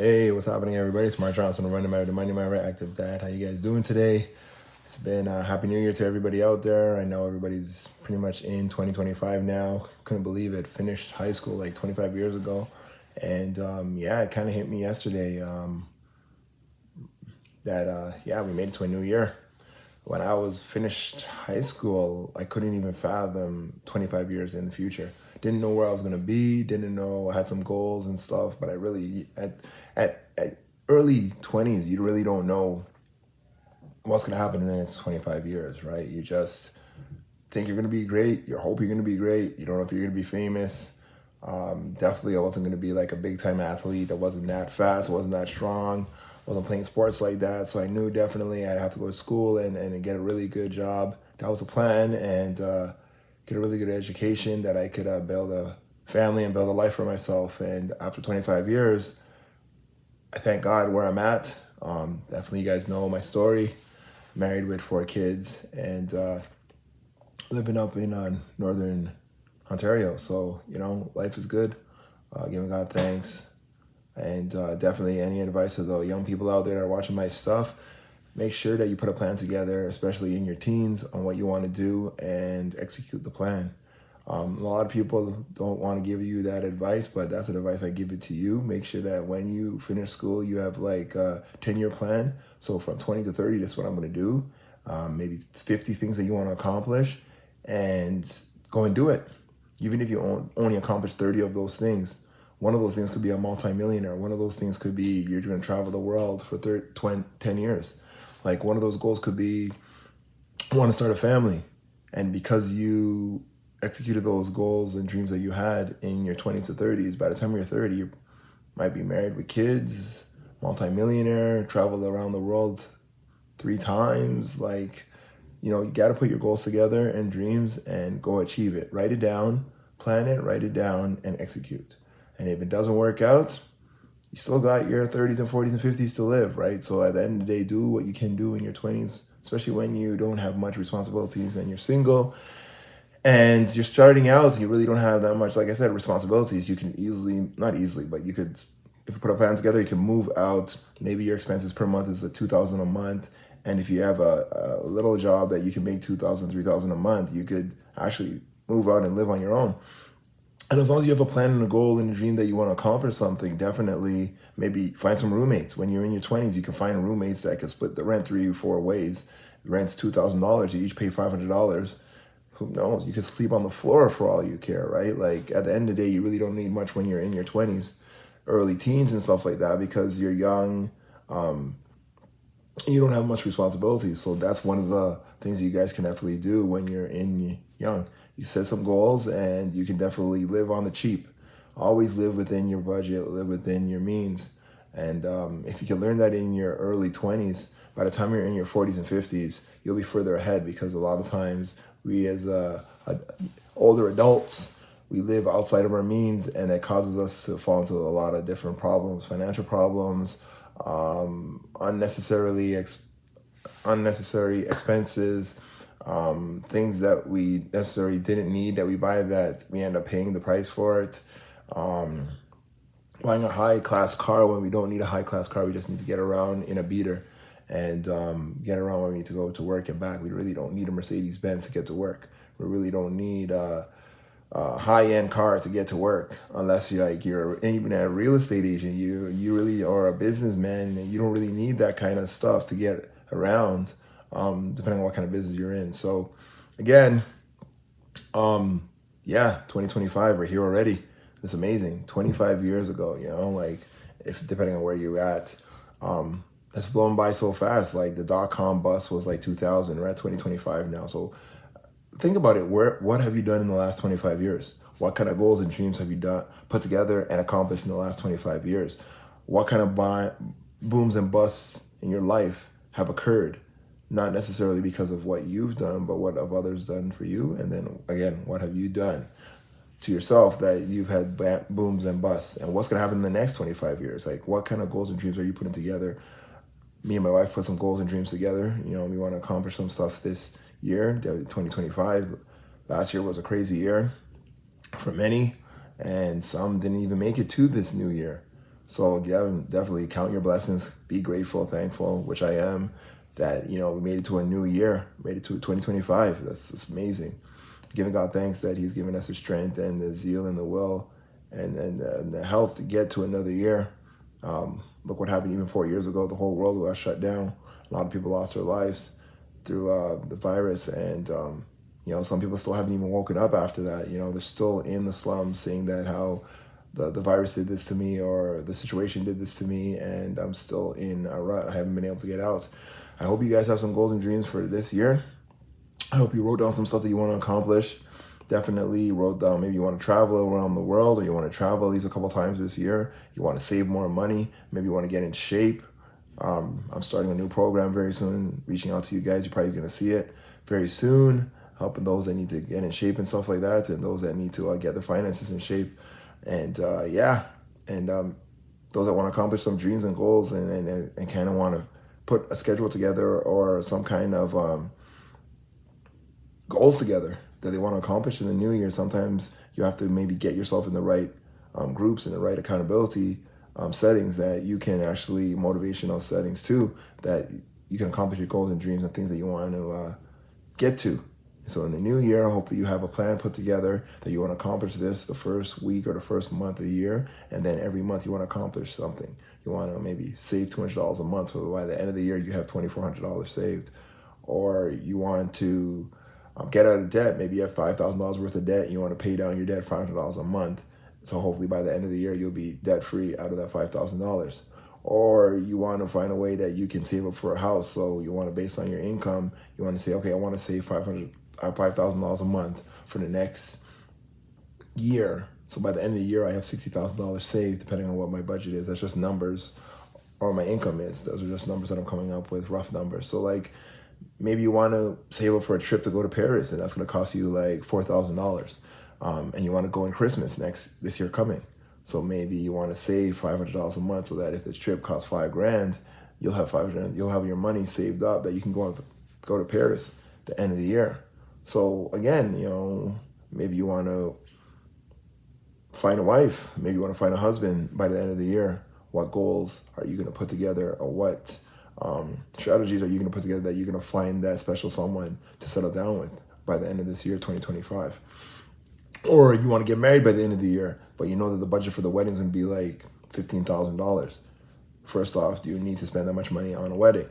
Hey, what's happening, everybody? It's Mark Johnson, the Money My Active Dad. How you guys doing today? It's been a Happy New Year to everybody out there. I know everybody's pretty much in 2025 now. Couldn't believe it. Finished high school like 25 years ago. And yeah, it kind of hit me yesterday that we made it to a new year. When I was finished high school, I couldn't even fathom 25 years in the future. Didn't know where I was gonna be. Didn't know I had some goals and stuff. But I really at early 20s, you really don't know what's gonna happen in the next 25 years, right? You just think you're gonna be great. You hope you're gonna be great. You don't know if you're gonna be famous. Definitely, I wasn't gonna be like a big time athlete. I wasn't that fast. I wasn't that strong. Wasn't playing sports like that. So I knew definitely I'd have to go to school and get a really good job. That was the plan, and get a really good education that I could build a family and build a life for myself. And after 25 years, I thank God where I'm at. Definitely, you guys know my story. Married with 4 kids and living up in northern Ontario. So, life is good. Giving God thanks. And definitely any advice to the young people out there that are watching my stuff, make sure that you put a plan together, especially in your teens, on what you want to do and execute the plan. A lot of people don't want to give you that advice, but that's the advice I give it to you. Make sure that when you finish school, you have like a 10-year plan. So from 20 to 30, this is what I'm going to do. Maybe 50 things that you want to accomplish, and go and do it. Even if you only accomplish 30 of those things, one of those things could be a multimillionaire. One of those things could be you're going to travel the world for 10 years. Like one of those goals could be I want to start a family. And because you executed those goals and dreams that you had in your 20s to 30s, by the time you're 30, you might be married with kids, multimillionaire, travel around the world 3 times. Like, you got to put your goals together and dreams and go achieve it. Write it down, plan it, write it down, and execute. And if it doesn't work out, you still got your 30s and 40s and 50s to live, right? So at the end of the day, do what you can do in your 20s, especially when you don't have much responsibilities and you're single and you're starting out and you really don't have that much, like I said, responsibilities. You can easily, not easily, but you could, if you put a plan together, you can move out. Maybe your expenses per month is $2,000 a month. And if you have a little job that you can make $2,000, $3,000 a month, you could actually move out and live on your own. And as long as you have a plan and a goal and a dream that you want to accomplish something, definitely maybe find some roommates. When you're in your 20s, you can find roommates that can split the rent 3 or 4 ways. Rent's $2,000, you each pay $500. Who knows? You could sleep on the floor for all you care, right? Like at the end of the day, you really don't need much when you're in your 20s, early teens and stuff like that, because you're young. You don't have much responsibility. So that's one of the things you guys can definitely do when you're young. You set some goals and you can definitely live on the cheap. Always live within your budget, live within your means. And if you can learn that in your early 20s, by the time you're in your 40s and 50s, you'll be further ahead, because a lot of times we as older adults, we live outside of our means, and it causes us to fall into a lot of different problems, financial problems, unnecessary expenses, things that we necessarily didn't need that we buy, that we end up paying the price for it. Buying a high class car when we don't need a high class car. We just need to get around in a beater and get around when we need to go to work and back. We really don't need a Mercedes Benz to get to work. We really don't need a high-end car to get to work, unless you're even a real estate agent. You really are a businessman, and you don't really need that kind of stuff to get around, depending on what kind of business you're in. So again, 2025, we're here already. It's amazing. 25 years ago, like, if depending on where you're at, it's blown by so fast. Like the dot-com bust was like 2000. We're at 2025 now. So think about it. What have you done in the last 25 years? What kind of goals and dreams have you put together and accomplished in the last 25 years? What kind of booms and busts in your life have occurred? Not necessarily because of what you've done, but what have others done for you? And then again, what have you done to yourself that you've had booms and busts? And what's going to happen in the next 25 years? Like, what kind of goals and dreams are you putting together? Me and my wife put some goals and dreams together. We want to accomplish some stuff this year, 2025. Last year was a crazy year for many, and some didn't even make it to this new year. So yeah, definitely count your blessings, be grateful, thankful, which I am, that, we made it to a new year, made it to 2025. That's amazing. Giving God thanks that he's given us the strength and the zeal and the will and the health to get to another year. Look what happened even 4 years ago. The whole world got shut down. A lot of people lost their lives through the virus. And, some people still haven't even woken up after that. They're still in the slums saying that how the virus did this to me or the situation did this to me, and I'm still in a rut. I haven't been able to get out. I hope you guys have some goals and dreams for this year. I hope you wrote down some stuff that you want to accomplish. Definitely wrote down, maybe you want to travel around the world, or you want to travel at least a couple times this year. You want to save more money. Maybe you want to get in shape. I'm starting a new program very soon, reaching out to you guys. You're probably going to see it very soon, helping those that need to get in shape and stuff like that, and those that need to get their finances in shape. And those that want to accomplish some dreams and goals and kind of want to put a schedule together or some kind of goals together that they want to accomplish in the new year. Sometimes you have to maybe get yourself in the right groups and the right accountability settings that you can actually, motivational settings too, that you can accomplish your goals and dreams and things that you want to get to. So in the new year, hopefully you have a plan put together that you want to accomplish this the first week or the first month of the year. And then every month you want to accomplish something. You want to maybe save $200 a month. So by the end of the year, you have $2,400 saved. Or you want to get out of debt. Maybe you have $5,000 worth of debt. And you want to pay down your debt $500 a month. So hopefully by the end of the year, you'll be debt free out of that $5,000. Or you want to find a way that you can save up for a house. So you want to, based on your income, you want to say, okay, I want to save $5,000 a month for the next year. So by the end of the year, I have $60,000 saved, depending on what my budget is. That's just numbers, or my income is. Those are just numbers that I'm coming up with, rough numbers. So like, maybe you want to save up for a trip to go to Paris, and that's going to cost you like $4,000. And you want to go in Christmas this year coming. So maybe you want to save $500 a month so that if the trip costs $5,000, you'll have $500. You'll have your money saved up that you can go to Paris at the end of the year. So again, maybe you want to find a wife. Maybe you want to find a husband by the end of the year. What goals are you going to put together, or what strategies are you going to put together that you're going to find that special someone to settle down with by the end of this year, 2025? Or you want to get married by the end of the year, but you know that the budget for the wedding is going to be like $15,000. First off, do you need to spend that much money on a wedding?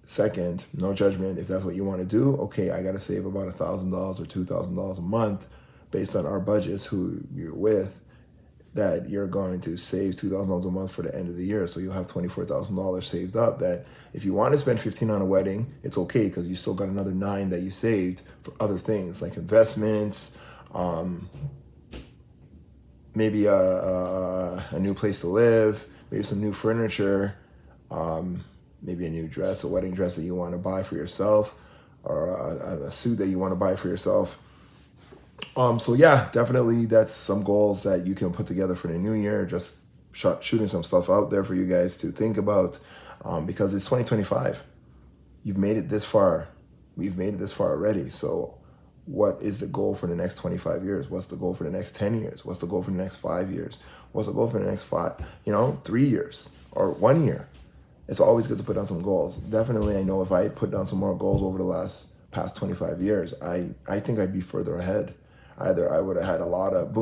Second, no judgment. If that's what you want to do, okay, I got to save about $1,000 or $2,000 a month based on our budgets, who you're with, that you're going to save $2,000 a month for the end of the year. So you'll have $24,000 saved up that if you want to spend $15,000 on a wedding, it's okay, because you still got another $9,000 that you saved for other things like investments, maybe a new place to live, maybe some new furniture, maybe a new dress, a wedding dress that you want to buy for yourself, or a suit that you want to buy for yourself. So yeah, definitely that's some goals that you can put together for the new year. Just shooting some stuff out there for you guys to think about, because it's 2025. You've made it this far. We've made it this far already. So what is the goal for the next 25 years? What's the goal for the next 10 years? What's the goal for the next 5 years? What's the goal for the next 3 years or 1 year? It's always good to put down some goals. Definitely, I know if I had put down some more goals over the past 25 years, I think I'd be further ahead. Either I would have had a lot of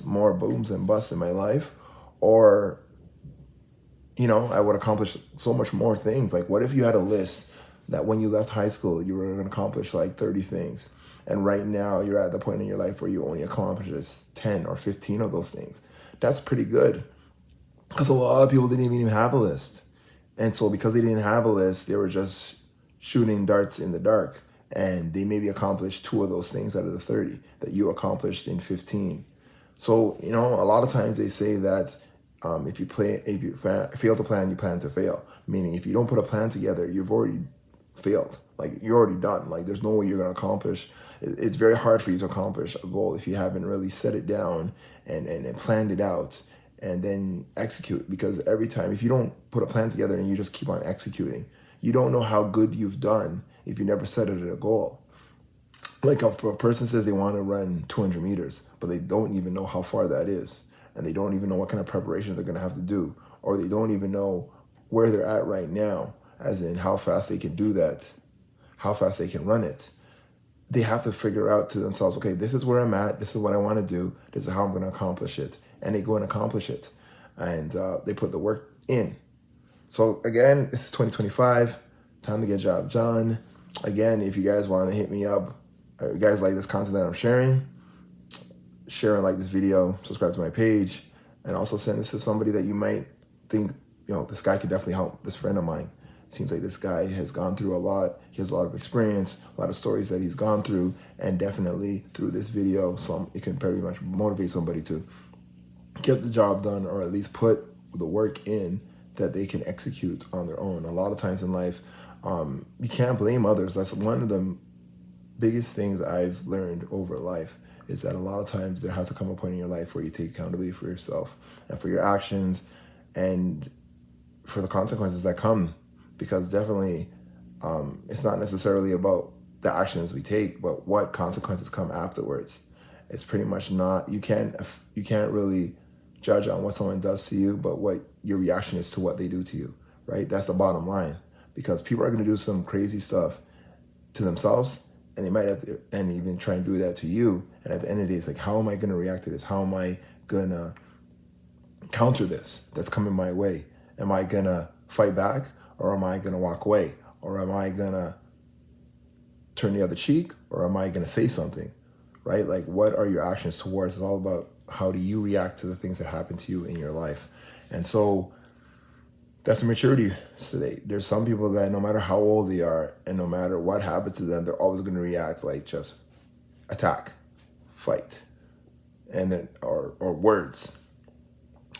more booms and busts in my life, or, I would accomplish so much more things. Like, what if you had a list that when you left high school, you were going to accomplish like 30 things. And right now you're at the point in your life where you only accomplish 10 or 15 of those things. That's pretty good, because a lot of people didn't even have a list. And so because they didn't have a list, they were just shooting darts in the dark. And they maybe accomplished 2 of those things out of the 30 that you accomplished in 15. So, a lot of times they say that if you fail to plan, you plan to fail. Meaning if you don't put a plan together, you've already failed. Like, you're already done. Like, there's no way you're going to accomplish. It's very hard for you to accomplish a goal if you haven't really set it down and planned it out and then execute. Because every time, if you don't put a plan together and you just keep on executing, you don't know how good you've done if you never set it as a goal. Like, if a person says they want to run 200 meters, but they don't even know how far that is. and they don't even know what kind of preparation they're going to have to do, or they don't even know where they're at right now, as in how fast they can do that, how fast they can run it. They have to figure out to themselves, okay, this is where I'm at, this is what I want to do, this is how I'm going to accomplish it. And they go and accomplish it. And they put the work in. So again, this is 2025, time to get job done. Again, if you guys want to hit me up, you guys like this content that I'm sharing, share and like this video, subscribe to my page, and also send this to somebody that you might think, this guy could definitely help, this friend of mine. Seems like this guy has gone through a lot. He has a lot of experience, a lot of stories that he's gone through, and definitely through this video, it can very much motivate somebody to get the job done, or at least put the work in that they can execute on their own. A lot of times in life, you can't blame others. That's one of the biggest things I've learned over life, is that a lot of times there has to come a point in your life where you take accountability for yourself and for your actions and for the consequences that come. Because definitely, it's not necessarily about the actions we take, but what consequences come afterwards. It's pretty much not, you can't really judge on what someone does to you, but what your reaction is to what they do to you, right? That's the bottom line. Because people are going to do some crazy stuff to themselves, and they might have to, and even try and do that to you. And at the end of the day, it's like, how am I going to react to this? How am I going to counter this that's coming my way? Am I going to fight back? Or am I going to walk away? Or am I going to turn the other cheek? Or am I going to say something, right? Like, what are your actions towards? It's all about how do you react to the things that happen to you in your life. And so that's a maturity state. There's some people that no matter how old they are and no matter what happens to them, they're always going to react like just attack, fight, and then or words.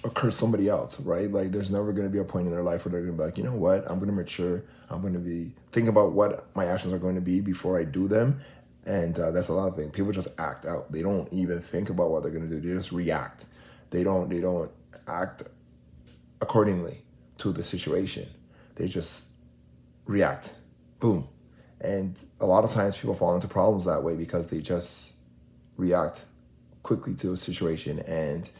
Or curse somebody else, right? Like, there's never going to be a point in their life where they're going to be like, you know what? I'm going to mature. I'm going to be thinking about what my actions are going to be before I do them. And that's a lot of things. People just act out. They don't even think about what they're going to do. They just react. They don't act accordingly to the situation. They just react. Boom. And a lot of times people fall into problems that way because they just react quickly to a situation and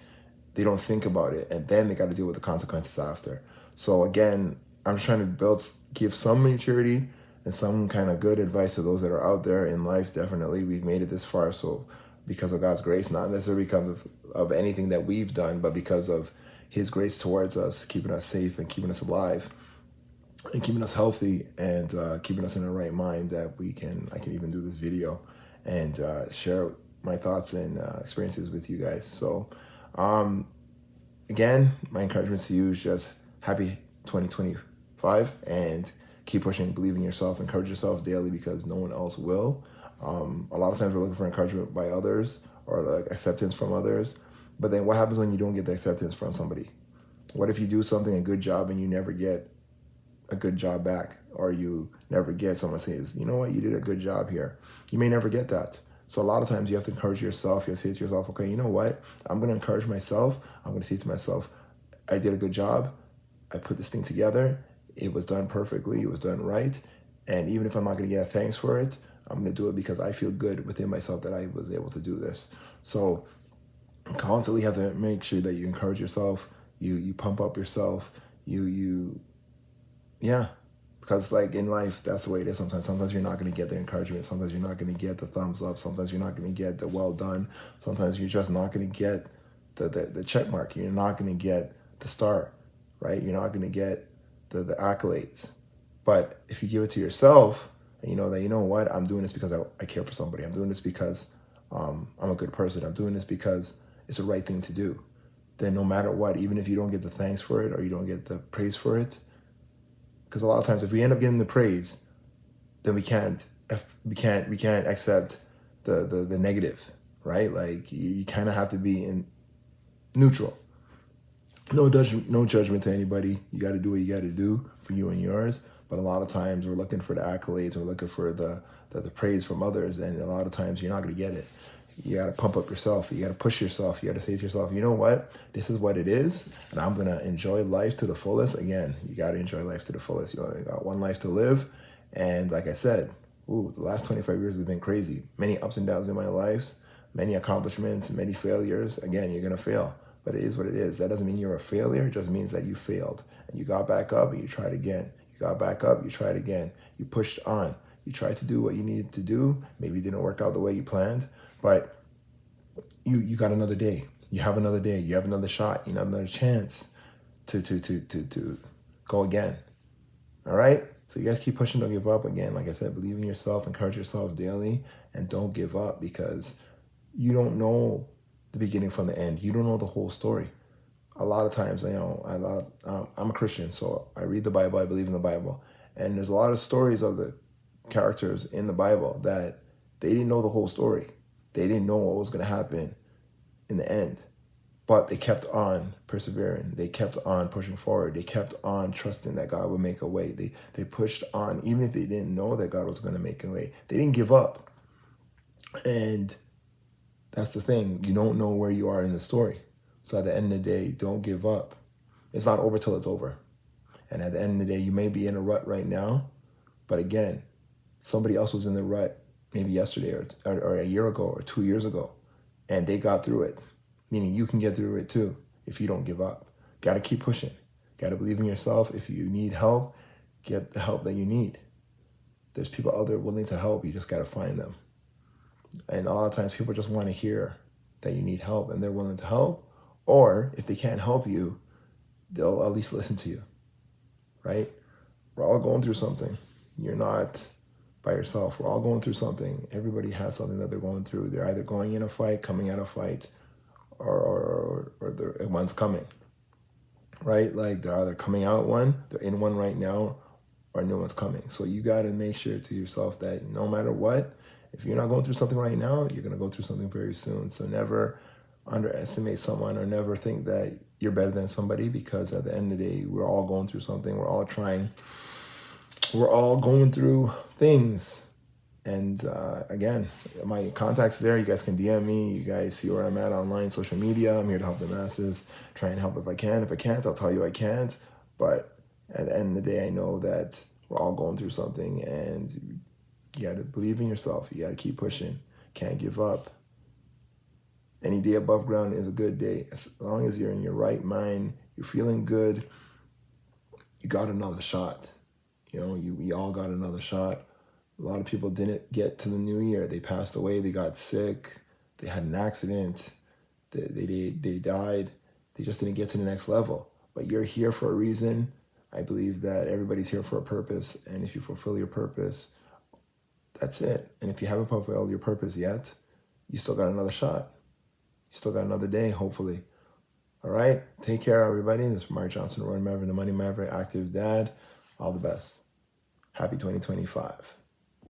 they don't think about it, and then they got to deal with the consequences after. So again, I'm just trying to give some maturity and some kind of good advice to those that are out there in life. Definitely, we've made it this far, so because of God's grace, not necessarily because of anything that we've done, but because of His grace towards us, keeping us safe and keeping us alive and keeping us healthy and keeping us in the right mind that I can even do this video and share my thoughts and experiences with you guys. So again, my encouragement to you is just happy 2025 and keep pushing, believe in yourself, encourage yourself daily because no one else will. A lot of times we're looking for encouragement by others or like acceptance from others. But then what happens when you don't get the acceptance from somebody? What if you do something, a good job, and you never get a good job back, or you never get someone says, you know what, you did a good job here. You may never get that. So a lot of times you have to encourage yourself. You have to say to yourself, okay, you know what? I'm going to encourage myself. I'm going to say to myself, I did a good job. I put this thing together. It was done perfectly. It was done right. And even if I'm not going to get thanks for it, I'm going to do it because I feel good within myself that I was able to do this. So constantly have to make sure that you encourage yourself. You pump up yourself. Because like in life, that's the way it is sometimes. Sometimes you're not going to get the encouragement. Sometimes you're not going to get the thumbs up. Sometimes you're not going to get the well done. Sometimes you're just not going to get the check mark. You're not going to get the star, right? You're not going to get the accolades. But if you give it to yourself and you know that, you know what, I'm doing this because I care for somebody. I'm doing this because I'm a good person. I'm doing this because it's the right thing to do. Then no matter what, even if you don't get the thanks for it or you don't get the praise for it, because a lot of times if we end up getting the praise, then we can't accept the negative, right? Like you kind of have to be in neutral. No judgment to anybody. You got to do what you got to do for you and yours. But a lot of times we're looking for the accolades, we're looking for the praise from others, and a lot of times you're not going to get it. You got to pump up yourself. You got to push yourself. You got to say to yourself, you know what? This is what it is, and I'm going to enjoy life to the fullest. Again, you got to enjoy life to the fullest. You only got one life to live. And like I said, the last 25 years has been crazy. Many ups and downs in my life, many accomplishments, many failures. Again, you're going to fail. but it is what it is. That doesn't mean you're a failure. It just means that you failed. And you got back up and you tried again. You got back up, you tried again. You pushed on. You tried to do what you needed to do. Maybe it didn't work out the way you planned, but you got another day. You have another day. You have another shot. You have another chance to go again. All right? So you guys keep pushing, don't give up. Again, like I said, believe in yourself, encourage yourself daily, and don't give up, because you don't know the beginning from the end. You don't know the whole story. A lot of times, I'm a Christian, so I read the Bible, I believe in the Bible. And there's a lot of stories of the characters in the Bible that they didn't know the whole story. They didn't know what was going to happen in the end. But they kept on persevering. They kept on pushing forward. They kept on trusting that God would make a way. They pushed on, even if they didn't know that God was going to make a way. They didn't give up. And that's the thing. You don't know where you are in the story. So at the end of the day, don't give up. It's not over till it's over. And at the end of the day, you may be in a rut right now. But again, somebody else was in the rut maybe yesterday or a year ago or 2 years ago. And they got through it. Meaning you can get through it too if you don't give up. Got to keep pushing. Got to believe in yourself. If you need help, get the help that you need. There's people out there willing to help. You just got to find them. And a lot of times people just want to hear that you need help and they're willing to help. Or if they can't help you, they'll at least listen to you, right? We're all going through something. You're not by yourself. We're all going through something. Everybody has something that they're going through. They're either going in a fight, coming out of a fight, or one's coming, right? Like they're either coming out one, they're in one right now, or new one's coming. So you got to make sure to yourself that no matter what, if you're not going through something right now, you're going to go through something very soon. So never underestimate someone or never think that you're better than somebody, because at the end of the day, we're all going through something. We're all going through things. And again, my contact's there. You guys can DM me. You guys see where I'm at online, social media. I'm here to help the masses. Try and help if I can. If I can't, I'll tell you I can't. But at the end of the day, I know that we're all going through something, and you got to believe in yourself. You got to keep pushing. Can't give up. Any day above ground is a good day. As long as you're in your right mind, you're feeling good, you got another shot. We all got another shot. A lot of people didn't get to the new year. They passed away. They got sick. They had an accident. They died. They just didn't get to the next level. But you're here for a reason. I believe that everybody's here for a purpose. And if you fulfill your purpose, that's it. And if you haven't fulfilled your purpose yet, you still got another shot. You still got another day, hopefully. All right? Take care, everybody. This is Mark Johnson, Roy Maverick, the Money Maverick, active dad. All the best. Happy 2025.